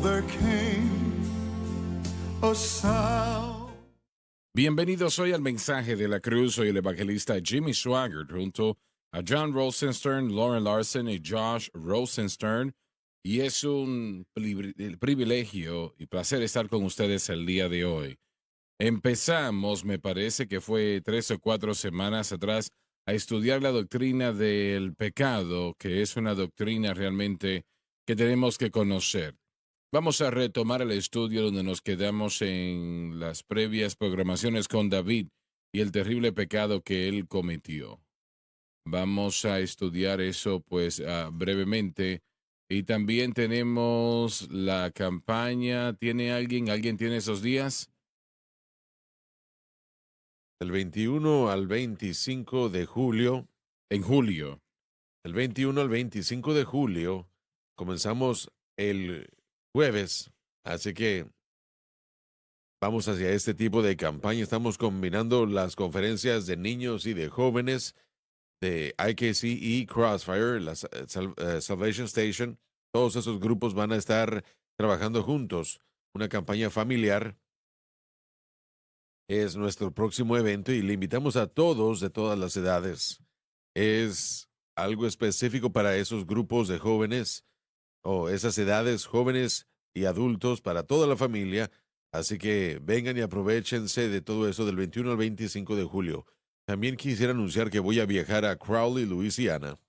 there came a sound. Bienvenidos hoy al mensaje de la cruz. Soy el evangelista Jimmy Swaggart junto a John Rosenstern, Lauren Larson y Josh Rosenstern. Y es un privilegio y placer estar con ustedes el día de hoy. Empezamos, me parece que fue 3 o 4 semanas atrás, a estudiar la doctrina del pecado, que es una doctrina realmente que tenemos que conocer. Vamos a retomar el estudio donde nos quedamos en las previas programaciones con David y el terrible pecado que él cometió. Vamos a estudiar eso pues brevemente. Y también tenemos la campaña. ¿Tiene alguien? ¿Alguien tiene esos días? Del 21 al 25 de julio. En julio. Del 21 al 25 de julio comenzamos el jueves, así que vamos hacia este tipo de campaña. Estamos combinando las conferencias de niños y de jóvenes de IKC y Crossfire, la Salvation Station. Todos esos grupos van a estar trabajando juntos. Una campaña familiar es nuestro próximo evento y le invitamos a todos de todas las edades. Es algo específico para esos grupos de jóvenes o esas edades, jóvenes y adultos, para toda la familia. Así que vengan y aprovéchense de todo eso del 21 al 25 de julio. También quisiera anunciar que voy a viajar a Crowley, Luisiana.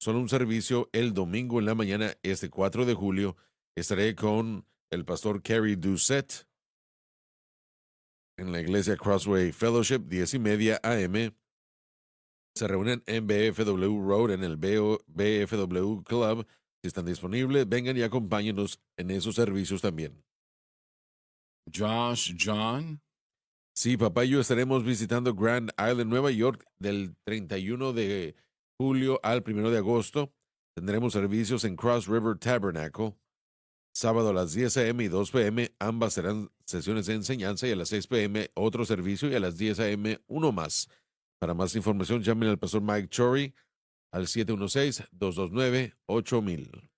Solo un servicio el domingo en la mañana, este 4 de julio. Estaré con el pastor Kerry Doucette en la iglesia Crossway Fellowship, 10:30 a.m. Se reúnen en BFW Road, en el BFW Club. Si están disponibles, vengan y acompáñenos en esos servicios también. Josh, John. Sí, papá y yo estaremos visitando Grand Island, Nueva York, del 31 de julio al 1 de agosto. Tendremos servicios en Cross River Tabernacle. Sábado a las 10 a.m. y 2 p.m. Ambas serán sesiones de enseñanza, y a las 6 p.m. otro servicio, y a las 10 a.m. uno más. Para más información, llamen al pastor Mike Chory al 716-229-8000.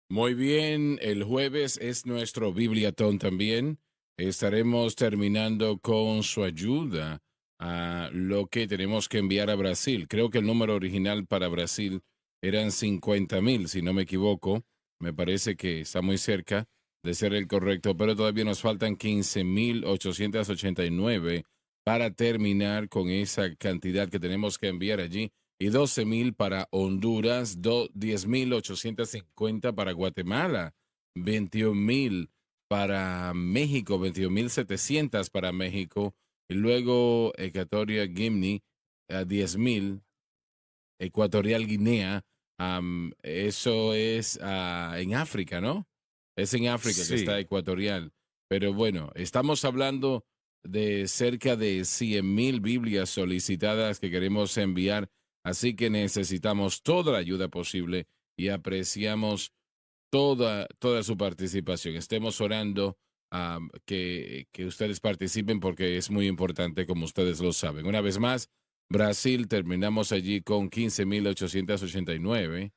Muy bien, el jueves es nuestro Bibliatón también. Estaremos terminando con su ayuda a lo que tenemos que enviar a Brasil. Creo que el número original para Brasil eran 50,000, si no me equivoco. Me parece que está muy cerca de ser el correcto, pero todavía nos faltan 15,889 para terminar con esa cantidad que tenemos que enviar allí. Y 12,000 para Honduras, 10,850 para Guatemala, 21,000 para México, 21,700 para México, y luego Equatoria Guinea, 10,000, Ecuatorial Guinea, eso es en África, ¿no? Es en África que está Sí. Ecuatorial. Pero bueno, estamos hablando de cerca de 100,000 Biblias solicitadas que queremos enviar. Así que necesitamos toda la ayuda posible y apreciamos toda su participación. Estemos orando que ustedes participen porque es muy importante, como ustedes lo saben. Una vez más, Brasil terminamos allí con 15,889.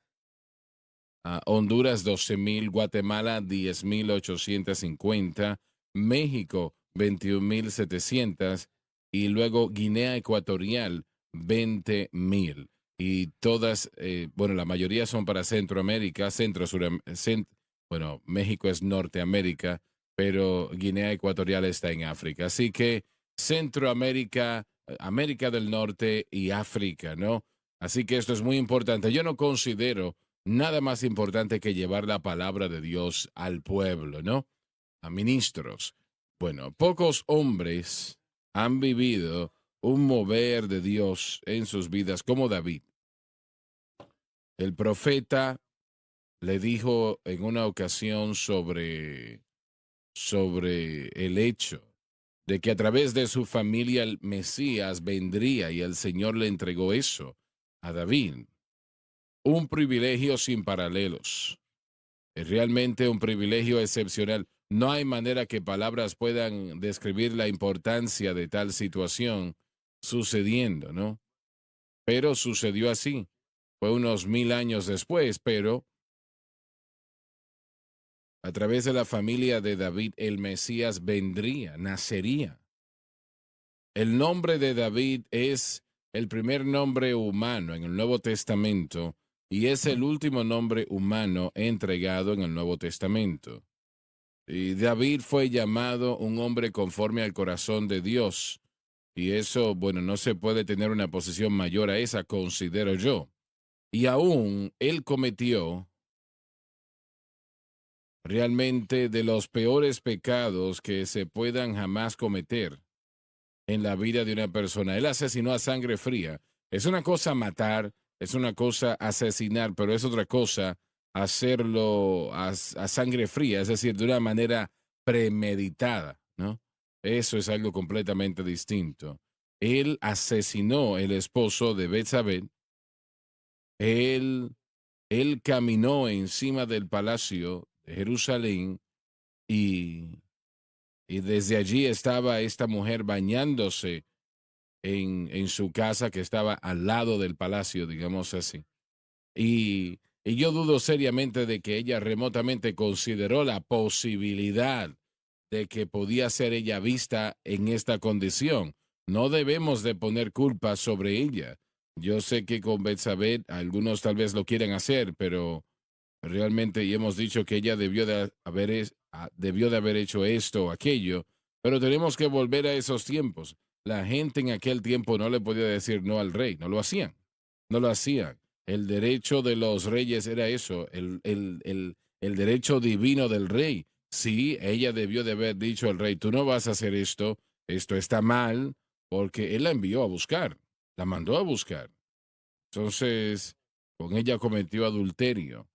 Honduras 12,000, Guatemala 10,850, México 21,700 y luego Guinea Ecuatorial 20,000. Y todas, bueno, la mayoría son para Centroamérica, bueno, México es Norteamérica, pero Guinea Ecuatorial está en África. Así que Centroamérica, América del Norte y África, ¿no? Así que esto es muy importante. Yo no considero nada más importante que llevar la palabra de Dios al pueblo, ¿no? A ministros. Bueno, pocos hombres han vivido un mover de Dios en sus vidas como David. El profeta le dijo en una ocasión sobre el hecho de que a través de su familia el Mesías vendría, y el Señor le entregó eso a David. Un privilegio sin paralelos. Es realmente un privilegio excepcional. No hay manera que palabras puedan describir la importancia de tal situación sucediendo, ¿no? Pero sucedió así. Fue unos 1,000 años después, pero A través de la familia de David, el Mesías vendría, nacería. El nombre de David es el primer nombre humano en el Nuevo Testamento y es el último nombre humano entregado en el Nuevo Testamento. Y David fue llamado un hombre conforme al corazón de Dios. Y eso, bueno, no se puede tener una posición mayor a esa, considero yo. Y aún él cometió realmente de los peores pecados que se puedan jamás cometer en la vida de una persona. Él asesinó a sangre fría. Es una cosa matar, es una cosa asesinar, pero es otra cosa hacerlo a sangre fría, es decir, de una manera premeditada, ¿no? Eso es algo completamente distinto. Él asesinó el esposo de Betsabé. Él, él caminó encima del palacio de Jerusalén y, y desde allí estaba esta mujer bañándose en su casa que estaba al lado del palacio, digamos así. Y yo dudo seriamente de que ella remotamente consideró la posibilidad de que podía ser ella vista en esta condición. No debemos de poner culpa sobre ella. Yo sé que con Betsabé algunos tal vez lo quieren hacer, pero realmente y hemos dicho que ella debió de haber hecho esto o aquello, pero tenemos que volver a esos tiempos. La gente en aquel tiempo no le podía decir no al rey, no lo hacían, no lo hacían. El derecho de los reyes era eso, el derecho divino del rey. Sí, ella debió de haber dicho al rey, tú no vas a hacer esto, esto está mal, porque él la envió a buscar, la mandó a buscar. Entonces, con ella cometió adulterio.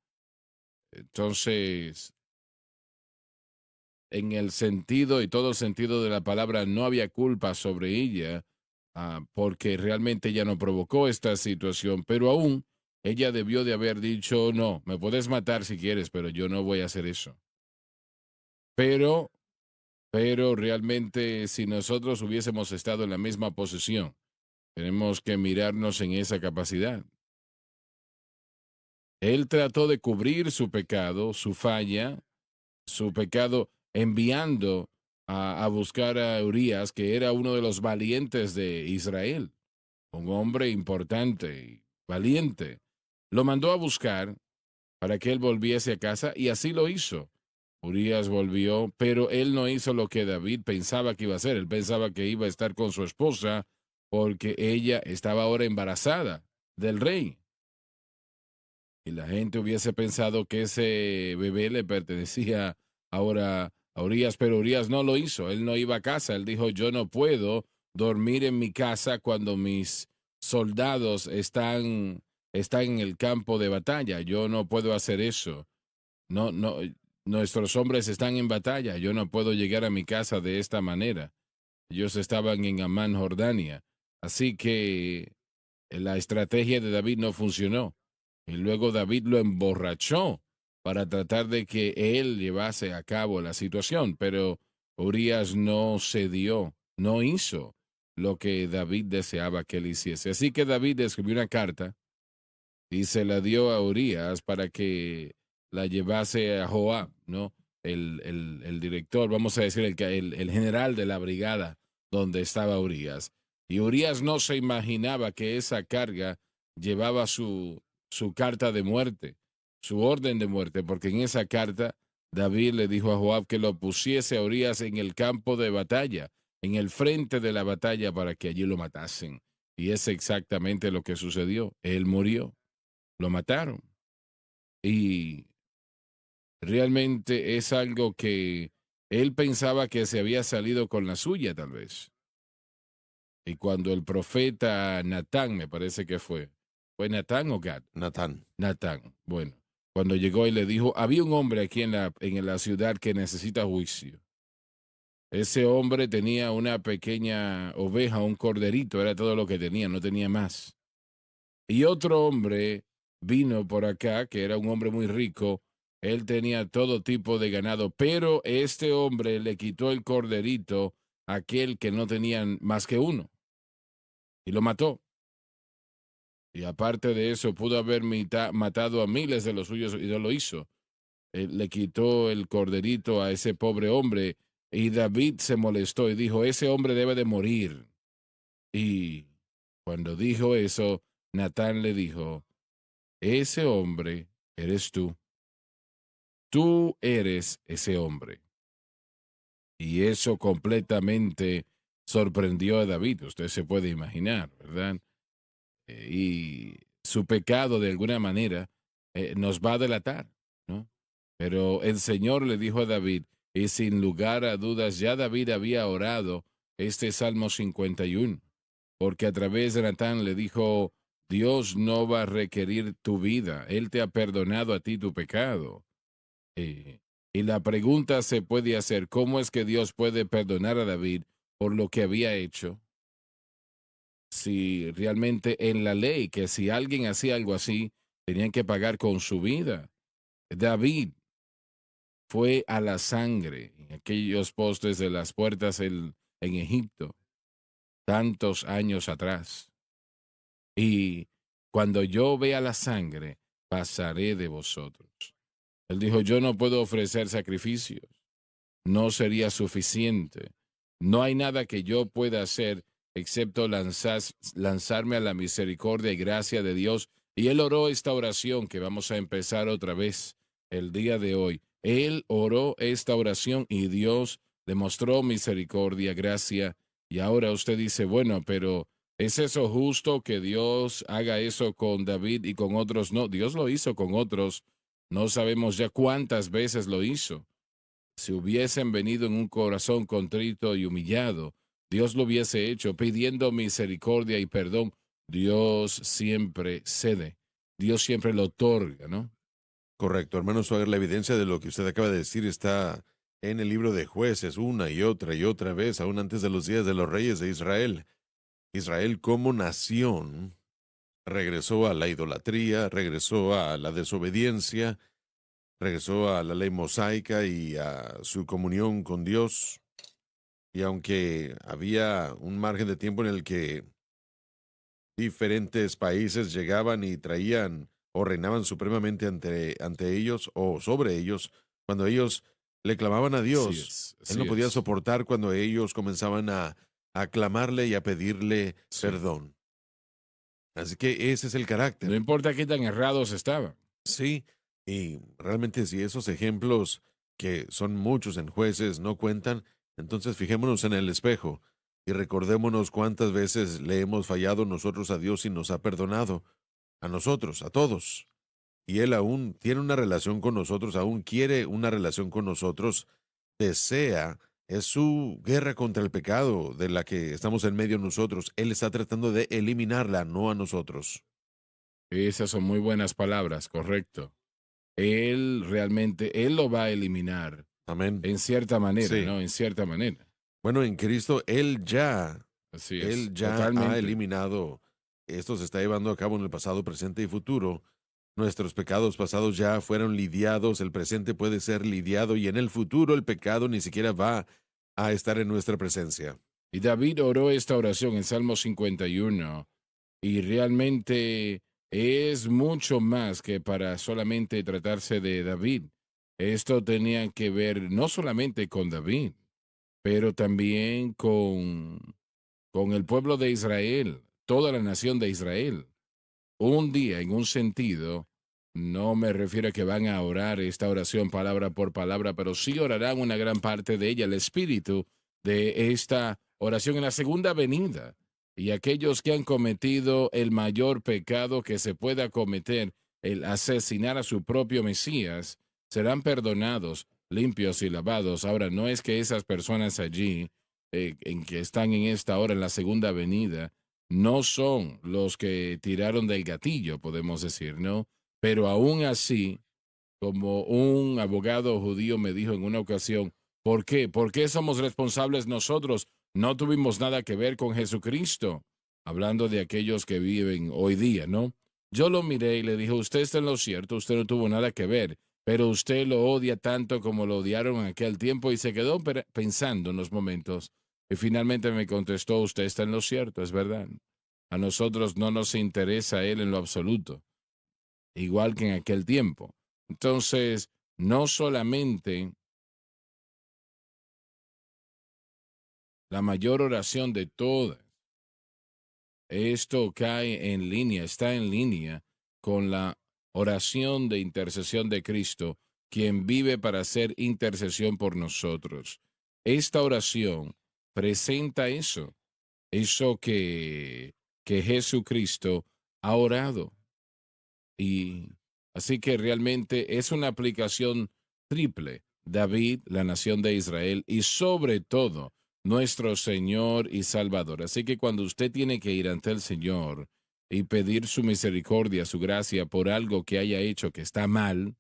Entonces, en el sentido y todo el sentido de la palabra, no había culpa sobre ella, porque realmente ella no provocó esta situación, pero aún ella debió de haber dicho, no, me puedes matar si quieres, pero yo no voy a hacer eso. Pero, pero realmente si nosotros hubiésemos estado en la misma posición, tenemos que mirarnos en esa capacidad. Él trató de cubrir su pecado, su falla, su pecado, enviando a buscar a Urías, que era uno de los valientes de Israel, un hombre importante y valiente. Lo mandó a buscar para que él volviese a casa y así lo hizo. Urías volvió, pero él no hizo lo que David pensaba que iba a hacer. Él pensaba que iba a estar con su esposa porque ella estaba ahora embarazada del rey. Y la gente hubiese pensado que ese bebé le pertenecía ahora a Urías, pero Urías no lo hizo. Él no iba a casa. Él dijo, yo no puedo dormir en mi casa cuando mis soldados están en el campo de batalla. Yo no puedo hacer eso. No, no, nuestros hombres están en batalla. Yo no puedo llegar a mi casa de esta manera. Ellos estaban en Amán, Jordania. Así que la estrategia de David no funcionó. Y luego David lo emborrachó para tratar de que él llevase a cabo la situación. Pero Urías no cedió, no hizo lo que David deseaba que él hiciese. Así que David escribió una carta y se la dio a Urías para que la llevase a Joab, ¿no? El director, vamos a decir, el general de la brigada donde estaba Urías. Y Urías no se imaginaba que esa carga llevaba su carta de muerte, su orden de muerte, porque en esa carta David le dijo a Joab que lo pusiese a Urías en el campo de batalla, en el frente de la batalla para que allí lo matasen. Y es exactamente lo que sucedió. Él murió, lo mataron. Y realmente es algo que él pensaba que se había salido con la suya, tal vez. Y cuando el profeta Natán, me parece que ¿fue Natán o Gad? Natán. Natán, bueno, cuando llegó y le dijo, había un hombre aquí en la ciudad que necesita juicio. Ese hombre tenía una pequeña oveja, un corderito, era todo lo que tenía, no tenía más. Y otro hombre vino por acá, que era un hombre muy rico, él tenía todo tipo de ganado, pero este hombre le quitó el corderito a aquel que no tenía más que uno y lo mató. Y aparte de eso, pudo haber matado a miles de los suyos y no lo hizo. le quitó el corderito a ese pobre hombre y David se molestó y dijo, ese hombre debe de morir. Y cuando dijo eso, Natán le dijo, ese hombre eres tú. Tú eres ese hombre. Y eso completamente sorprendió a David. Usted se puede imaginar, ¿verdad? Y su pecado de alguna manera nos va a delatar, ¿no? Pero el Señor le dijo a David, y sin lugar a dudas ya David había orado este Salmo 51, porque a través de Natán le dijo, Dios no va a requerir tu vida, Él te ha perdonado a ti tu pecado. Eh, y la pregunta se puede hacer, ¿cómo es que Dios puede perdonar a David por lo que había hecho? Si realmente en la ley, que si alguien hacía algo así, tenían que pagar con su vida. David fue a la sangre en aquellos postes de las puertas en Egipto, tantos años atrás. Y cuando yo vea la sangre, pasaré de vosotros. Él dijo, yo no puedo ofrecer sacrificios. No sería suficiente. No hay nada que yo pueda hacer excepto lanzarme a la misericordia y gracia de Dios. Y él oró esta oración que vamos a empezar otra vez el día de hoy. Él oró esta oración y Dios le mostró misericordia, gracia. Y ahora usted dice, bueno, pero ¿es eso justo que Dios haga eso con David y con otros? No, Dios lo hizo con otros. No sabemos ya cuántas veces lo hizo. Si hubiesen venido en un corazón contrito y humillado, Dios lo hubiese hecho, pidiendo misericordia y perdón. Dios siempre cede, Dios siempre lo otorga, ¿no? Correcto, hermano Swagger, la evidencia de lo que usted acaba de decir está en el libro de Jueces una y otra vez, aún antes de los días de los reyes de Israel. Israel como nación regresó a la idolatría, regresó a la desobediencia, regresó a la ley mosaica y a su comunión con Dios. Y aunque había un margen de tiempo en el que diferentes países llegaban y traían o reinaban supremamente ante ellos o sobre ellos, cuando ellos le clamaban a Dios, él Así no podía es, soportar cuando ellos comenzaban a clamarle y a pedirle sí. perdón. Así que ese es el No carácter. importa qué tan errados estaban. Sí, y realmente si esos ejemplos, que son muchos en Jueces, no cuentan, entonces fijémonos en el espejo y recordémonos cuántas veces le hemos fallado nosotros a Dios y nos ha perdonado, a nosotros, a todos. Y Él aún tiene una relación con nosotros, aún quiere una relación con nosotros, desea, es su guerra contra el pecado de la que estamos en medio nosotros. Él está tratando de eliminarla, no a nosotros. Esas son muy buenas palabras, correcto. Él realmente, él lo va a eliminar Amén. en cierta manera, Sí. ¿no? En cierta manera. Bueno, en Cristo, Así es, Él ya ha totalmente. eliminado, esto se está llevando a cabo en el pasado, presente y futuro. Nuestros pecados pasados ya fueron lidiados, el presente puede ser lidiado y en el futuro el pecado ni siquiera va a estar en nuestra presencia. Y David oró esta oración en Salmo 51 y realmente es mucho más que para solamente tratarse de David. Esto tenía que ver no solamente con David, pero también con el pueblo de Israel, toda la nación de Israel. Un día, en un sentido, no me refiero a que van a orar esta oración palabra por palabra, pero sí orarán una gran parte de ella, el espíritu de esta oración en la segunda venida. Y aquellos que han cometido el mayor pecado que se pueda cometer, el asesinar a su propio Mesías, serán perdonados, limpios y lavados. Ahora, no es que esas personas allí, en que están en esta hora, en la segunda venida, no son los que tiraron del gatillo, podemos decir, ¿no? Pero aún así, como un abogado judío me dijo en una ocasión, ¿por qué? ¿Por qué somos responsables nosotros? No tuvimos nada que ver con Jesucristo, hablando de aquellos que viven hoy día, ¿no? Yo lo miré y le dije, usted está en lo cierto, usted no tuvo nada que ver, pero usted lo odia tanto como lo odiaron en aquel tiempo y se quedó pensando en los momentos. Y finalmente me contestó, usted está en lo cierto, es verdad. A nosotros no nos interesa él en lo absoluto, igual que en aquel tiempo. Entonces, no solamente la mayor oración de todas. Esto cae en línea, está en línea con la oración de intercesión de Cristo, quien vive para hacer intercesión por nosotros. Esta oración presenta eso que Jesucristo ha orado. Y así que realmente es una aplicación triple. David, la nación de Israel y sobre todo nuestro Señor y Salvador. Así que cuando usted tiene que ir ante el Señor y pedir su misericordia, su gracia por algo que haya hecho que está mal,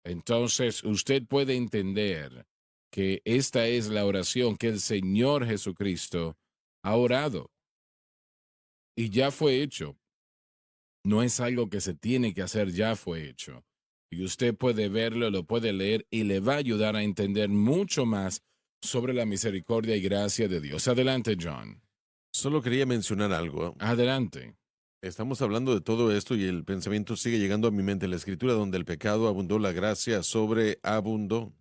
entonces usted puede entender que esta es la oración que el Señor Jesucristo ha orado y ya fue hecho. No es algo que se tiene que hacer, ya fue hecho. Y usted puede verlo, lo puede leer y le va a ayudar a entender mucho más sobre la misericordia y gracia de Dios. Adelante, John. Solo quería mencionar algo. Adelante. Estamos hablando de todo esto y el pensamiento sigue llegando a mi mente. La escritura donde el pecado abundó, la gracia sobreabundó.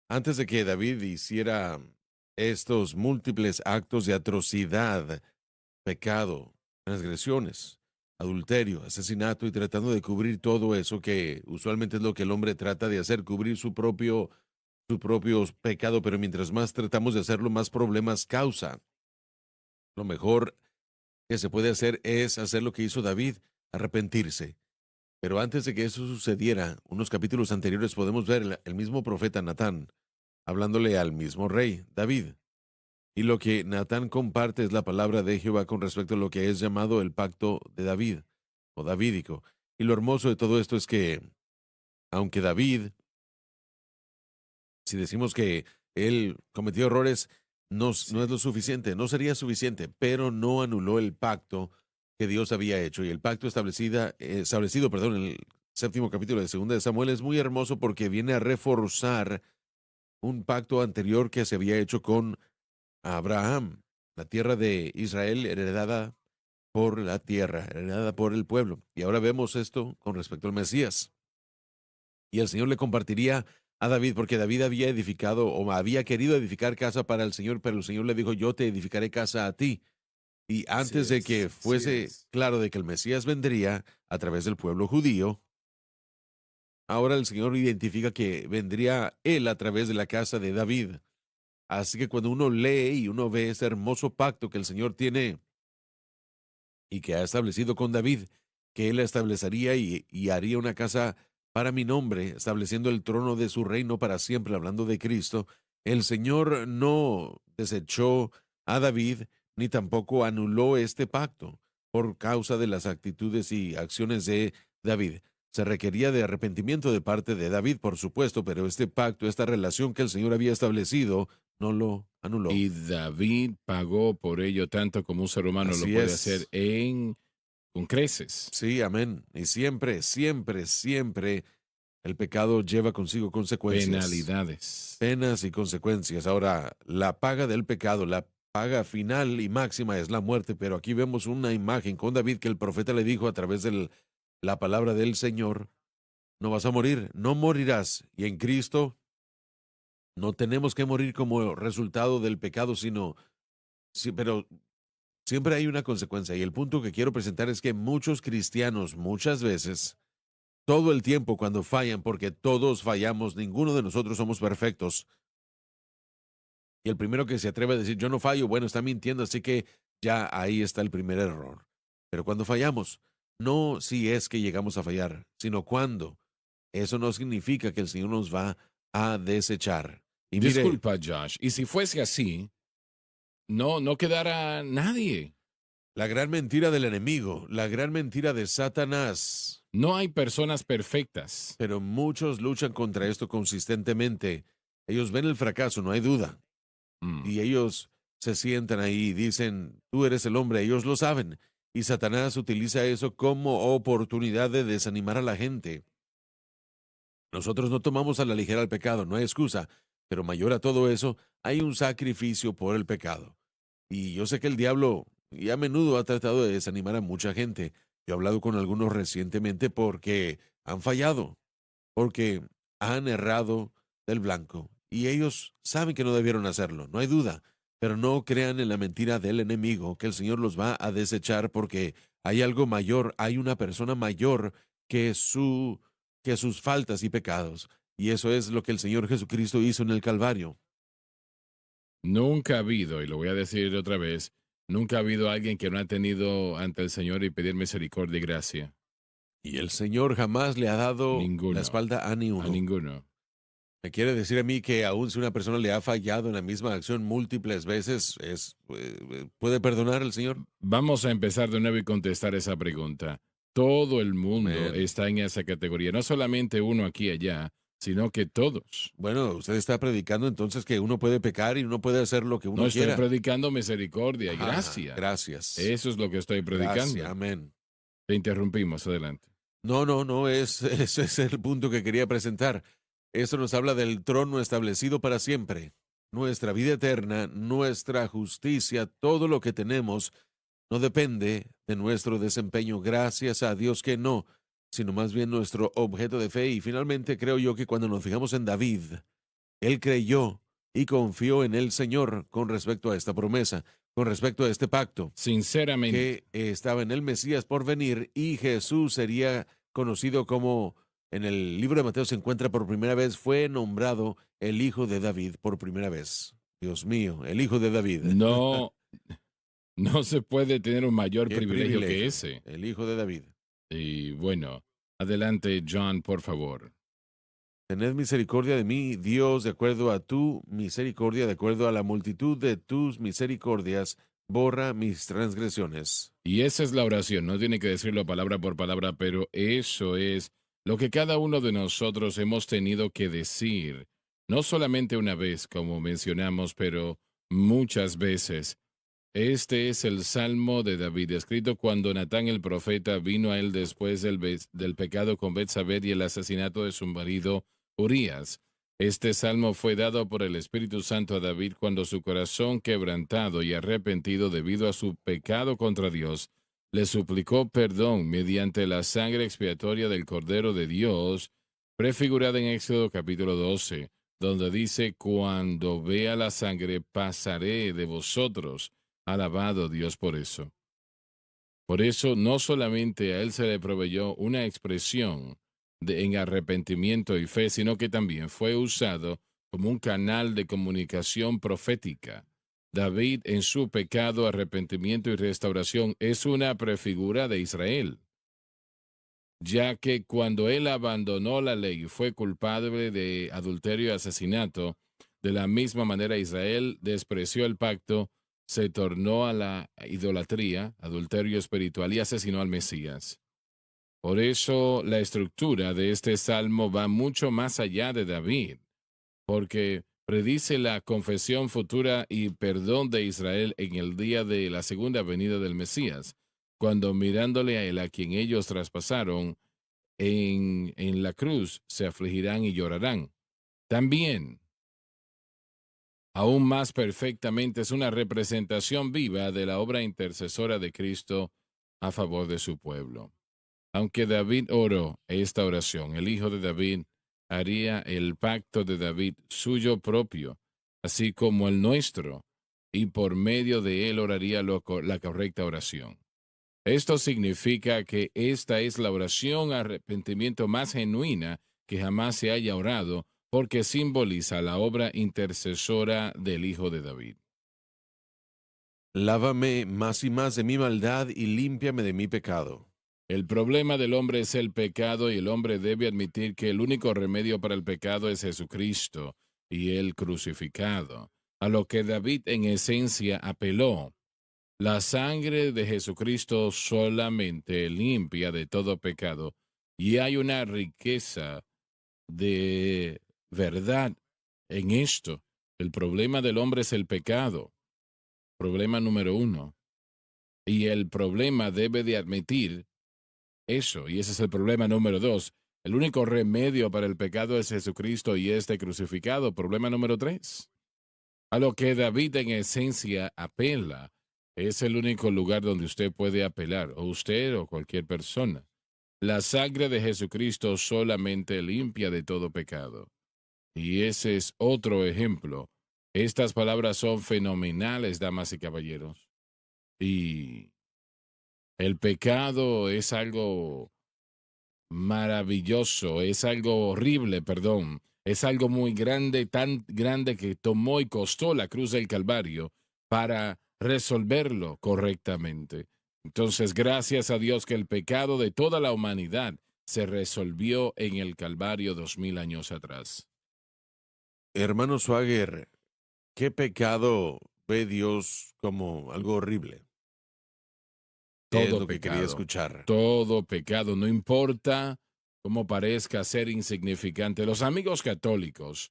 Antes de que David hiciera estos múltiples actos de atrocidad, pecado, transgresiones, adulterio, asesinato y tratando de cubrir todo eso que usualmente es lo que el hombre trata de hacer, cubrir su propio pecado, pero mientras más tratamos de hacerlo, más problemas causa. Lo mejor que se puede hacer es hacer lo que hizo David, arrepentirse. Pero antes de que eso sucediera, unos capítulos anteriores podemos ver el mismo profeta Natán hablándole al mismo rey, David. Y lo que Natán comparte es la palabra de Jehová con respecto a lo que es llamado el pacto de David, o davídico. Y lo hermoso de todo esto es que, aunque David, si decimos que él cometió errores, no es lo suficiente, no sería suficiente, pero no anuló el pacto que Dios había hecho. Y el pacto establecido, en el séptimo capítulo de Segunda de Samuel es muy hermoso porque viene a reforzar un pacto anterior que se había hecho con Abraham, la tierra de Israel heredada por la tierra, heredada por el pueblo. Y ahora vemos esto con respecto al Mesías. Y el Señor le compartiría a David, porque David había edificado o había querido edificar casa para el Señor, pero el Señor le dijo, yo te edificaré casa a ti. Y antes de que fuese claro de que el Mesías vendría a través del pueblo judío, ahora el Señor identifica que vendría él a través de la casa de David. Así que cuando uno lee y uno ve ese hermoso pacto que el Señor tiene y que ha establecido con David, que él establecería y haría una casa para mi nombre, estableciendo el trono de su reino para siempre, hablando de Cristo, el Señor no desechó a David ni tampoco anuló este pacto por causa de las actitudes y acciones de David. Se requería de arrepentimiento de parte de David, por supuesto, pero este pacto, esta relación que el Señor había establecido, no lo anuló. Y David pagó por ello tanto como un ser humano lo Así puede es. hacer con creces. Sí, amén. Y siempre, siempre, siempre el pecado lleva consigo consecuencias. Penalidades. Penas y consecuencias. Ahora, la paga del pecado, la paga final y máxima es la muerte, pero aquí vemos una imagen con David que el profeta le dijo a través de la palabra del Señor, no vas a morir, no morirás. Y en Cristo no tenemos que morir como resultado del pecado, pero siempre hay una consecuencia. Y el punto que quiero presentar es que muchos cristianos muchas veces, todo el tiempo cuando fallan, porque todos fallamos, ninguno de nosotros somos perfectos. Y el primero que se atreve a decir, yo no fallo, bueno, está mintiendo, así que ya ahí está el primer error. Pero cuando fallamos, no si es que llegamos a fallar, sino cuando. Eso no significa que el Señor nos va a desechar. Y mire, Disculpa, Josh. Y si fuese así, no quedara nadie. la gran mentira del enemigo, la gran mentira de Satanás. No hay personas perfectas. Pero muchos luchan contra esto consistentemente. Ellos ven el fracaso, no hay duda. Mm. Y ellos se sientan ahí y dicen, tú eres el hombre, ellos lo saben. Y Satanás utiliza eso como oportunidad de desanimar a la gente. Nosotros no tomamos a la ligera el pecado, no hay excusa, pero mayor a todo eso, hay un sacrificio por el pecado. Y yo sé que el diablo y a menudo ha tratado de desanimar a mucha gente. Yo he hablado con algunos recientemente porque han fallado. porque han errado del blanco. Y ellos saben que no debieron hacerlo, no hay duda. Pero no crean en la mentira del enemigo, que el Señor los va a desechar porque hay algo mayor, hay una persona mayor que, que sus faltas y pecados. Y eso es lo que el Señor Jesucristo hizo en el Calvario. Nunca ha habido, y lo voy a decir otra vez, nunca ha habido alguien que no ha tenido ante el Señor y pedir misericordia y gracia. Y el Señor jamás le ha dado la Ninguno, espalda a ni a uno. ninguno. Me quiere decir a mí que aun si una persona le ha fallado en la misma acción múltiples veces, ¿puede perdonar el Señor? Vamos a empezar de nuevo y contestar esa pregunta. Todo el mundo Amén. está en esa categoría, no solamente uno aquí y allá, sino que todos. Bueno, usted está predicando entonces que uno puede pecar y uno puede hacer lo que No uno estoy quiera. predicando misericordia y Ajá, gracia. gracias. Eso es lo que estoy Gracias, predicando. amén. Te interrumpimos, adelante. No, ese es el punto que quería presentar. Eso nos habla del trono establecido para siempre. Nuestra vida eterna, nuestra justicia, todo lo que tenemos no depende de nuestro desempeño, gracias a Dios que no, sino más bien nuestro objeto de fe. Y finalmente creo yo que cuando nos fijamos en David, él creyó y confió en el Señor con respecto a esta promesa, con respecto a este pacto, Sinceramente, que estaba en el Mesías por venir y Jesús sería conocido como, en el libro de Mateo se encuentra por primera vez, fue nombrado el Hijo de David por primera vez. Dios mío, el Hijo de David. no, no se puede tener un mayor Qué privilegio que privilegio, ese. el Hijo de David. Y bueno, adelante, John, por favor. Tened misericordia de mí, Dios, de acuerdo a tu misericordia, de acuerdo a la multitud de tus misericordias, borra mis transgresiones. Y esa es la oración, no tiene que decirlo palabra por palabra, pero eso es lo que cada uno de nosotros hemos tenido que decir, no solamente una vez, como mencionamos, pero muchas veces. Este es el Salmo de David, escrito cuando Natán el profeta vino a él después del pecado con Betsabé y el asesinato de su marido Urías. Este salmo fue dado por el Espíritu Santo a David cuando su corazón quebrantado y arrepentido debido a su pecado contra Dios le suplicó perdón mediante la sangre expiatoria del Cordero de Dios, prefigurada en Éxodo capítulo 12, donde dice, cuando vea la sangre pasaré de vosotros. Alabado Dios por eso. Por eso no solamente a él se le proveyó una expresión en arrepentimiento y fe, sino que también fue usado como un canal de comunicación profética. David en su pecado, arrepentimiento y restauración es una prefigura de Israel, ya que cuando él abandonó la ley y fue culpable de adulterio y asesinato, de la misma manera Israel despreció el pacto, se tornó a la idolatría, adulterio espiritual y asesinó al Mesías. Por eso la estructura de este salmo va mucho más allá de David, porque predice la confesión futura y perdón de Israel en el día de la segunda venida del Mesías, cuando mirándole a él a quien ellos traspasaron en la cruz, se afligirán y llorarán. También aún más perfectamente es una representación viva de la obra intercesora de Cristo a favor de su pueblo. Aunque David oró esta oración, el hijo de David haría el pacto de David suyo propio, así como el nuestro, y por medio de él oraría la correcta oración. Esto significa que esta es la oración arrepentimiento más genuina que jamás se haya orado, porque simboliza la obra intercesora del Hijo de David. Lávame más y más de mi maldad y límpiame de mi pecado. El problema del hombre es el pecado y el hombre debe admitir que el único remedio para el pecado es Jesucristo y el crucificado, a lo que David en esencia apeló. La sangre de Jesucristo solamente limpia de todo pecado y hay una riqueza de verdad en esto. El problema del hombre es el pecado, problema número uno. Y el problema debe de admitir eso, y ese es el problema número dos. El único remedio para el pecado es Jesucristo y este crucificado, problema número tres. A lo que David en esencia apela, es el único lugar donde usted puede apelar, o usted o cualquier persona. La sangre de Jesucristo solamente limpia de todo pecado. Y ese es otro ejemplo. Estas palabras son fenomenales, damas y caballeros. Y el pecado es algo maravilloso, es algo horrible, perdón. Es algo muy grande, tan grande que tomó y costó la cruz del Calvario para resolverlo correctamente. Entonces, gracias a Dios que el pecado de toda la humanidad se resolvió en el Calvario 2000 años atrás. Hermano Swagger, ¿qué pecado ve Dios como algo horrible? ¿Qué es Todo lo que quería pecado, escuchar? todo pecado, no importa cómo parezca ser insignificante. Los amigos católicos,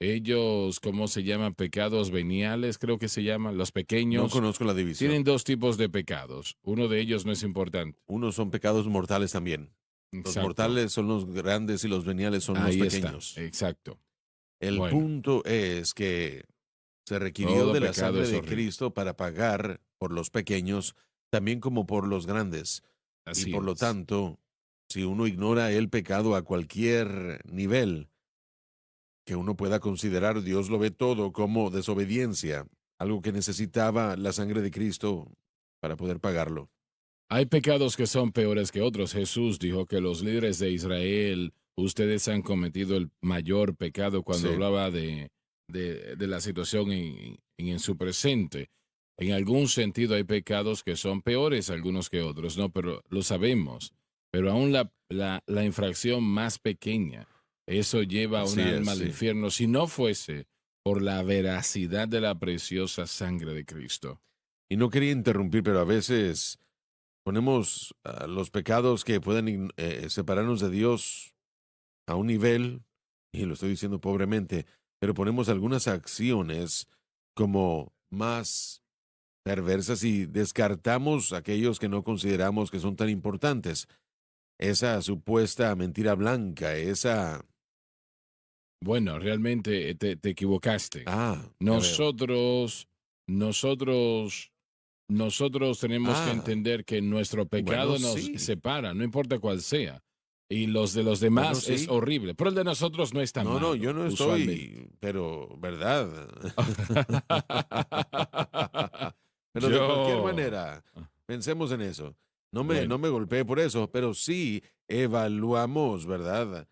ellos, ¿cómo se llaman? Pecados veniales, creo que se llaman, los No pequeños. conozco la Tienen división. dos tipos de pecados. Uno de ellos no es importante. Unos son pecados mortales también. Los Exacto. mortales son los grandes y los veniales son los Ahí está. pequeños. Exacto. El Bueno, punto es que se requirió todo de la pecado sangre es de horrible. Cristo para pagar por los pequeños, también como por los grandes. Y Así por lo es. tanto, si uno ignora el pecado a cualquier nivel que uno pueda considerar, Dios lo ve todo como desobediencia, algo que necesitaba la sangre de Cristo para poder pagarlo. Hay pecados que son peores que otros. Jesús dijo que los líderes de Israel, ustedes han cometido el mayor pecado cuando Sí. hablaba de la situación en su presente. En algún sentido hay pecados que son peores algunos que otros, ¿no? Pero lo sabemos. Pero aún la infracción más pequeña, eso lleva a Así un es, alma al sí. infierno si no fuese por la veracidad de la preciosa sangre de Cristo. Y no quería interrumpir, pero a veces ponemos los pecados que pueden separarnos de Dios a un nivel, y lo estoy diciendo pobremente, pero ponemos algunas acciones como más perversas y descartamos aquellos que no consideramos que son tan importantes. Esa supuesta mentira blanca, esa... Bueno, realmente te equivocaste. ya veo. Nosotros tenemos que Ah, entender que nuestro pecado bueno, nos sí. separa, no importa cuál sea. Y los de los Bueno, demás es sí. horrible. Pero el de nosotros no es tan No, malo, yo no usualmente. estoy, pero, ¿verdad? Pero de cualquier Yo. manera, pensemos en eso. No Bueno. me golpeé por eso, pero sí evaluamos, ¿verdad?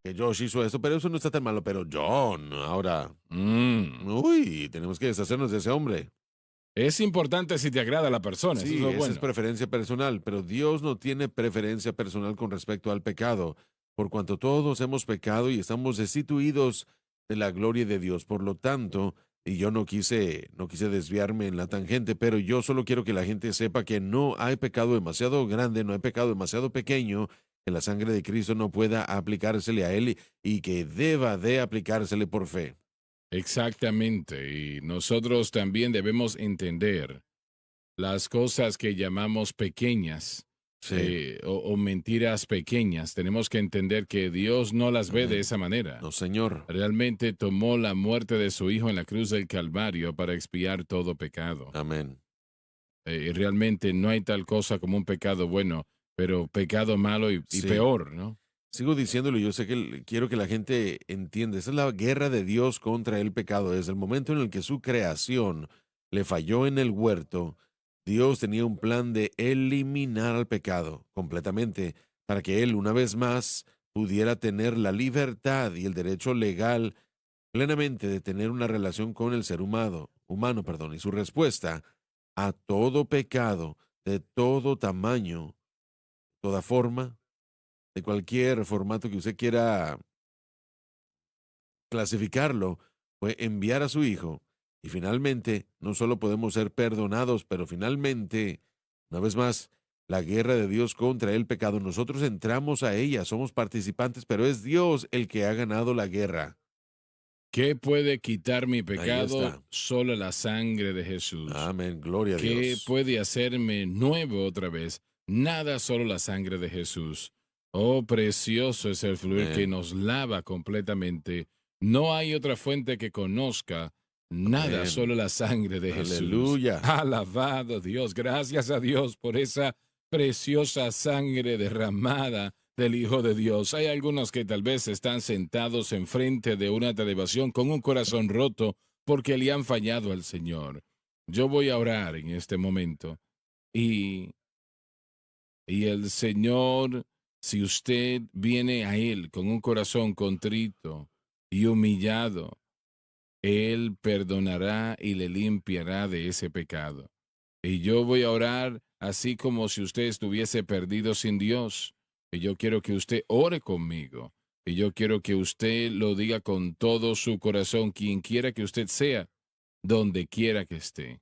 Que Josh hizo esto, pero eso no está tan malo. Pero John, ahora, uy, tenemos que deshacernos de ese hombre. Es importante si te agrada la persona, eso Sí, es lo esa es bueno. preferencia personal, pero Dios no tiene preferencia personal con respecto al pecado, por cuanto todos hemos pecado y estamos destituidos de la gloria de Dios. Por lo tanto, y yo no quise desviarme en la tangente, pero yo solo quiero que la gente sepa que no hay pecado demasiado grande, no hay pecado demasiado pequeño, que la sangre de Cristo no pueda aplicársele a él y que deba de aplicársele por fe. Exactamente. Y nosotros también debemos entender las cosas que llamamos pequeñas Sí. o mentiras pequeñas. Tenemos que entender que Dios no las ve de Amén. esa manera. No, Señor. Realmente tomó la muerte de su Hijo en la cruz del Calvario para expiar todo pecado. Amén. Realmente no hay tal cosa como un pecado bueno, pero pecado malo y Sí. peor, ¿no? Sigo diciéndolo, yo sé que quiero que la gente entienda. Esa es la guerra de Dios contra el pecado. Desde el momento en el que su creación le falló en el huerto, Dios tenía un plan de eliminar al pecado completamente para que Él, una vez más, pudiera tener la libertad y el derecho legal plenamente de tener una relación con el ser humano, y su respuesta a todo pecado, de todo tamaño, toda forma, de cualquier formato que usted quiera clasificarlo, fue enviar a su Hijo. Y finalmente, no solo podemos ser perdonados, pero finalmente, una vez más, la guerra de Dios contra el pecado, nosotros entramos a ella, somos participantes, pero es Dios el que ha ganado la guerra. ¿Qué puede quitar mi Ahí pecado? está. Solo la sangre de Jesús. Amén, gloria a ¿Qué Dios. puede hacerme nuevo otra vez? Nada, solo la sangre de Jesús. Oh, precioso es el fluir que Amén. nos lava completamente. No hay otra fuente que conozca. Nada, Amén. solo la sangre de Jesús. Aleluya. Alabado Dios. Gracias a Dios por esa preciosa sangre derramada del Hijo de Dios. Hay algunos que tal vez están sentados enfrente de una televisión con un corazón roto porque le han fallado al Señor. Yo voy a orar en este momento y el Señor, si usted viene a Él con un corazón contrito y humillado, Él perdonará y le limpiará de ese pecado. Y yo voy a orar así como si usted estuviese perdido sin Dios. Y yo quiero que usted ore conmigo. Y yo quiero que usted lo diga con todo su corazón, quien quiera que usted sea, donde quiera que esté.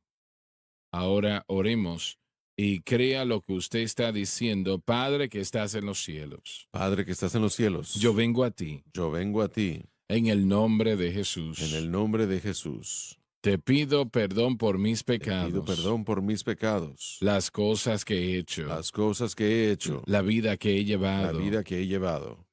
Ahora oremos y crea lo que usted está diciendo. Padre que estás en los cielos, Padre que estás en los cielos, yo vengo a ti yo vengo a ti en el nombre de Jesús. en el nombre de Jesús. Te pido perdón por mis Te pecados, pido perdón por mis pecados, las cosas que he hecho, las cosas que he hecho, la vida que he la llevado. vida que he llevado.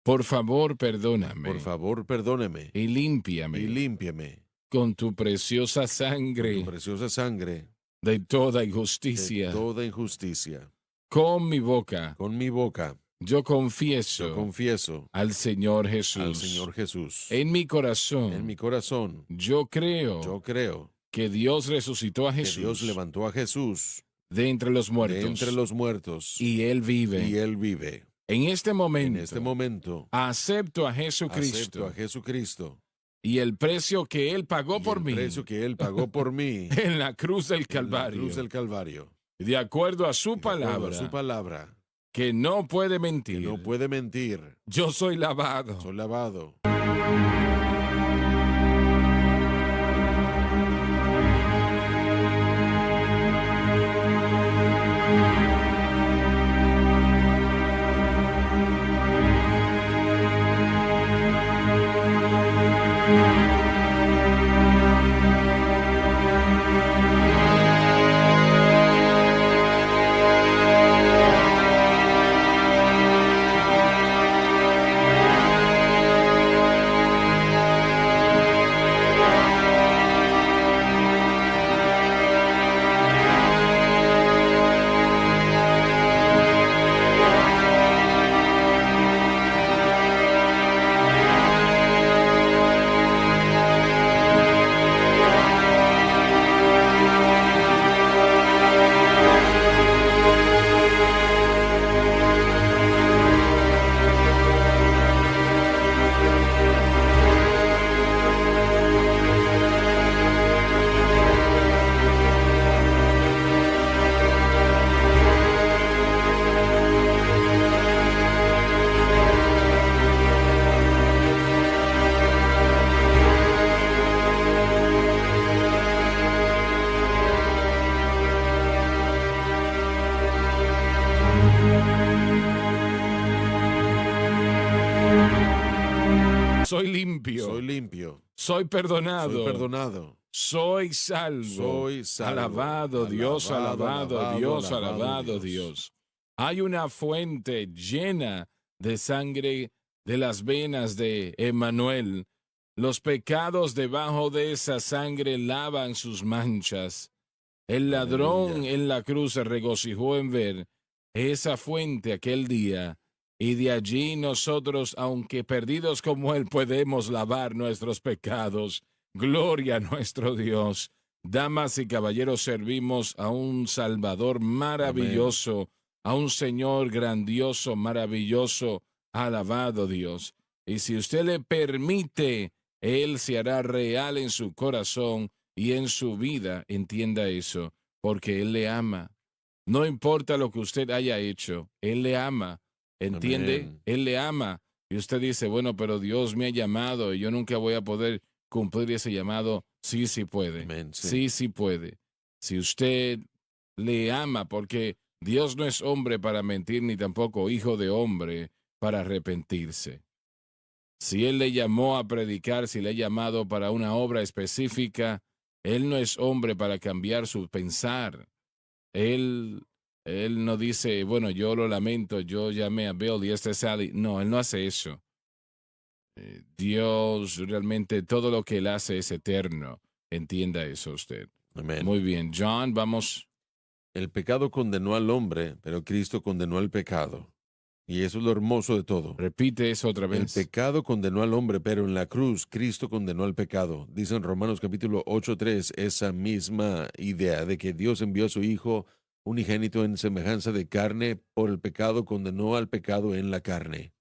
Por favor, perdóname Por favor, perdóneme y límpiame y límpiame con tu preciosa con sangre tu preciosa sangre de toda de injusticia. toda injusticia. Con mi boca Con mi boca yo confieso yo confieso al Señor Jesús. al Señor Jesús. En mi corazón En mi corazón yo creo yo creo que Dios resucitó a que Jesús Dios levantó a Jesús de entre los muertos de entre los muertos y Él vive. y Él vive. En este momento, En este momento acepto a acepto Jesucristo a Jesucristo y el precio que Él pagó y por el mí precio que Él pagó por mí en la cruz del en la Calvario. cruz del Calvario. De acuerdo a su De acuerdo a palabra, su palabra, que no puede que mentir. no puede mentir. Yo soy lavado. Soy lavado. Soy limpio. Soy limpio. Soy perdonado. Soy perdonado. Soy salvo. Soy salvo. Alabado Dios, Alabado, alabado alabado, Dios, alabado alabado Dios. Dios. Hay una fuente llena de sangre de las venas de Emmanuel. Los pecados debajo de esa sangre lavan sus manchas. El ladrón Aleluya. en la cruz se regocijó en ver esa fuente aquel día, y de allí nosotros, aunque perdidos como él, podemos lavar nuestros pecados. Gloria a nuestro Dios. Damas y caballeros, servimos a un Salvador Amén. maravilloso, a un Señor grandioso, maravilloso, alabado Dios. Y si usted le permite, Él se hará real en su corazón y en su vida, entienda eso, porque Él le ama. No importa lo que usted haya hecho, Él le ama, ¿entiende? Amén. Él le ama. Y usted dice, bueno, pero Dios me ha llamado y yo nunca voy a poder cumplir ese llamado. Sí, sí puede. Amén. Sí. Sí, sí puede. Si usted le ama, porque Dios no es hombre para mentir, ni tampoco hijo de hombre para arrepentirse. Si Él le llamó a predicar, si le ha llamado para una obra específica, Él no es hombre para cambiar su pensar. Él, él no dice, bueno, yo lo lamento, yo llamé a Bill y este es Sally. No, Él no hace eso. Dios realmente todo lo que Él hace es eterno. Entienda eso usted. Amén. Muy bien, John, vamos. El pecado condenó al hombre, pero Cristo condenó al pecado. Y eso es lo hermoso de todo. Repite eso otra El vez. pecado condenó al hombre, pero en la cruz Cristo condenó al pecado. Dice en Romanos capítulo 8:3 esa misma idea de que Dios envió a su Hijo unigénito en semejanza de carne, por el pecado condenó al pecado en la carne.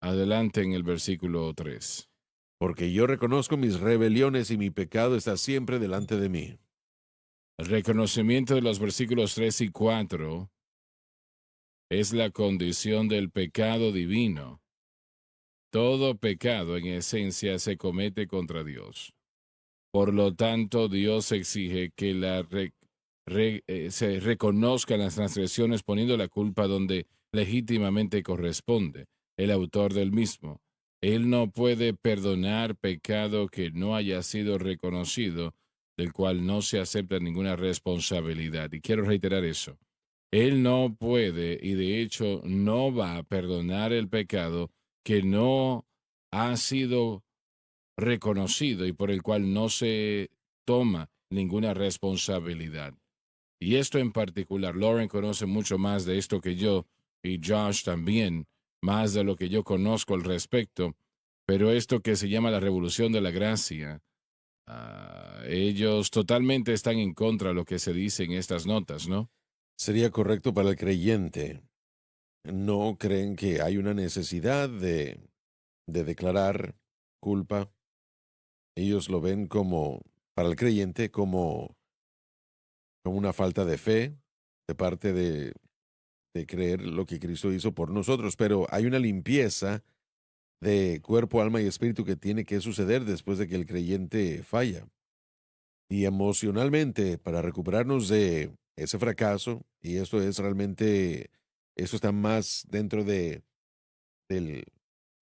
Adelante en el versículo 3. Porque yo reconozco mis rebeliones y mi pecado está siempre delante de mí. El reconocimiento de los versículos 3 y 4 es la condición del pecado divino. Todo pecado en esencia se comete contra Dios. Por lo tanto, Dios exige que se reconozcan las transgresiones poniendo la culpa donde legítimamente corresponde, el autor del mismo. Él no puede perdonar pecado que no haya sido reconocido, del cual no se acepta ninguna responsabilidad. Y quiero reiterar eso. Él no puede y de hecho no va a perdonar el pecado que no ha sido reconocido y por el cual no se toma ninguna responsabilidad. Y esto en particular, Lauren conoce mucho más de esto que yo y Josh también, más de lo que yo conozco al respecto, pero esto que se llama la revolución de la gracia, ellos totalmente están en contra de lo que se dice en estas notas, ¿no? Sería correcto para el creyente. No creen que hay una necesidad de declarar culpa. Ellos lo ven como, para el creyente, como una falta de fe de parte de creer lo que Cristo hizo por nosotros. Pero hay una limpieza de cuerpo, alma y espíritu que tiene que suceder después de que el creyente falla. Y emocionalmente, para recuperarnos de ese fracaso, y esto es realmente, eso está más dentro de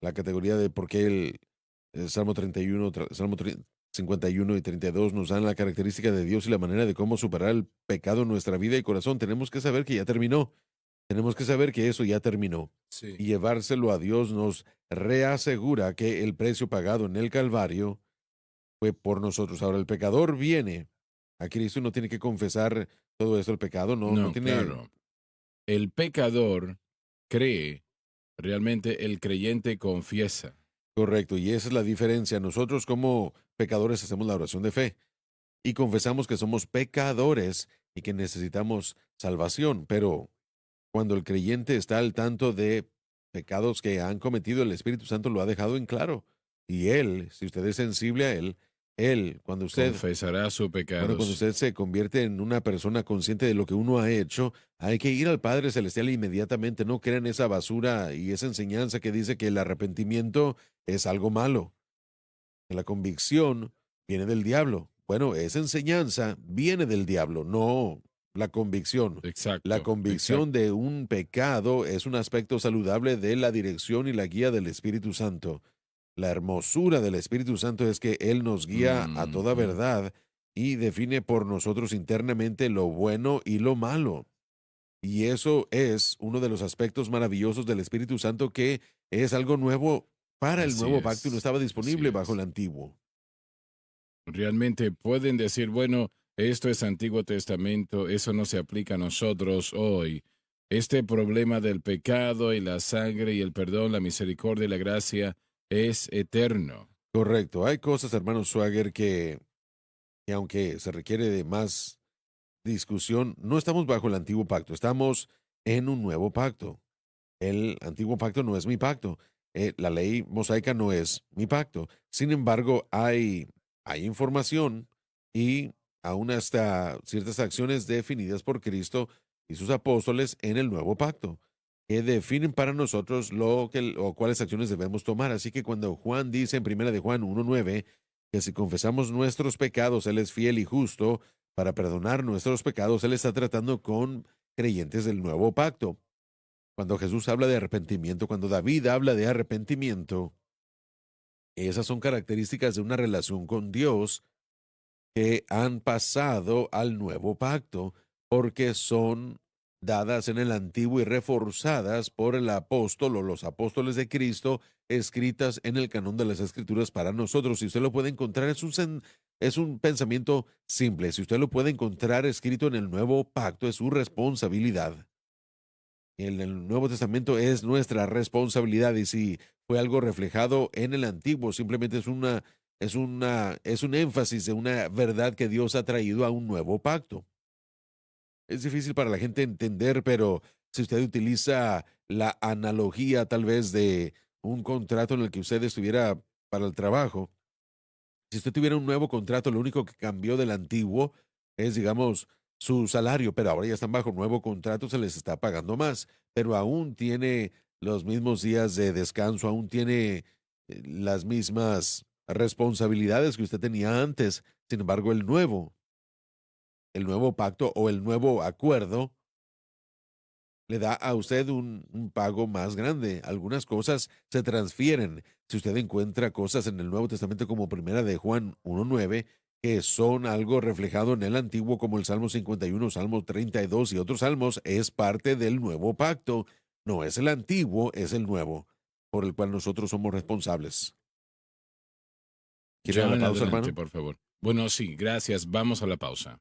la categoría de por qué el Salmo 31, Salmo 51 y 32 nos dan la característica de Dios y la manera de cómo superar el pecado en nuestra vida y corazón. Tenemos que saber que ya terminó. Tenemos que saber que eso ya terminó. Sí. Y llevárselo a Dios nos reasegura que el precio pagado en el Calvario fue por nosotros. Ahora, el pecador viene a Cristo y no tiene que confesar todo esto, el pecado, no No, tiene. claro. El pecador cree, realmente el creyente confiesa. Correcto, y esa es la diferencia. Nosotros como pecadores hacemos la oración de fe y confesamos que somos pecadores y que necesitamos salvación, pero cuando el creyente está al tanto de pecados que han cometido, el Espíritu Santo lo ha dejado en claro. Y Él, si usted es sensible a Él, Confesará sus cuando pecados. usted se convierte en una persona consciente de lo que uno ha hecho, hay que ir al Padre Celestial inmediatamente. No crean esa basura y esa enseñanza que dice que el arrepentimiento es algo malo, que la convicción viene del diablo. Bueno, esa enseñanza viene del diablo, no la convicción. La Exacto, convicción exacto. de un pecado es un aspecto saludable de la dirección y la guía del Espíritu Santo. La hermosura del Espíritu Santo es que Él nos guía a toda Ujú. verdad y define por nosotros internamente lo bueno y lo malo. Y eso es uno de los aspectos maravillosos del Espíritu Santo, que es algo nuevo para el Así nuevo pacto y no es, estaba así disponible bajo el es. antiguo. Realmente pueden decir, bueno, esto es Antiguo Testamento, eso no se aplica a nosotros hoy. Este problema del pecado y la sangre y el perdón, la misericordia y la gracia es eterno. Correcto. Hay cosas, hermano Swagger, que aunque se requiere de más discusión, no estamos bajo el antiguo pacto, estamos en un nuevo pacto. El antiguo pacto no es mi pacto. La ley mosaica no es mi pacto. Sin embargo, hay información y aún hasta ciertas acciones definidas por Cristo y sus apóstoles en el nuevo pacto, que definen para nosotros lo que o cuáles acciones debemos tomar. Así que cuando Juan dice en Primera de Juan 1:9 que si confesamos nuestros pecados, Él es fiel y justo para perdonar nuestros pecados, Él está tratando con creyentes del nuevo pacto. Cuando Jesús habla de arrepentimiento, cuando David habla de arrepentimiento, esas son características de una relación con Dios que han pasado al nuevo pacto, porque son dadas en el antiguo y reforzadas por el apóstol o los apóstoles de Cristo, escritas en el canon de las Escrituras para nosotros. Si usted lo puede encontrar, es un pensamiento simple. Si usted lo puede encontrar escrito en el nuevo pacto, es su responsabilidad. El Nuevo Testamento es nuestra responsabilidad, y si fue algo reflejado en el Antiguo, simplemente es un énfasis de una verdad que Dios ha traído a un nuevo pacto. Es difícil para la gente entender, pero si usted utiliza la analogía tal vez de un contrato en el que usted estuviera para el trabajo, si usted tuviera un nuevo contrato, lo único que cambió del antiguo es, digamos, su salario, pero ahora ya están bajo nuevo contrato, se les está pagando más, pero aún tiene los mismos días de descanso, aún tiene las mismas responsabilidades que usted tenía antes. Sin embargo, el nuevo pacto o el nuevo acuerdo le da a usted un pago más grande. Algunas cosas se transfieren. Si usted encuentra cosas en el Nuevo Testamento como Primera de Juan 1:9, que son algo reflejado en el Antiguo, como el Salmo 51, Salmo 32 y otros salmos, es parte del nuevo pacto. No es el antiguo, es el nuevo, por el cual nosotros somos responsables. ¿Quiere ir a la John, pausa, adelante, hermano? por favor. Bueno, sí, gracias. Vamos a la pausa.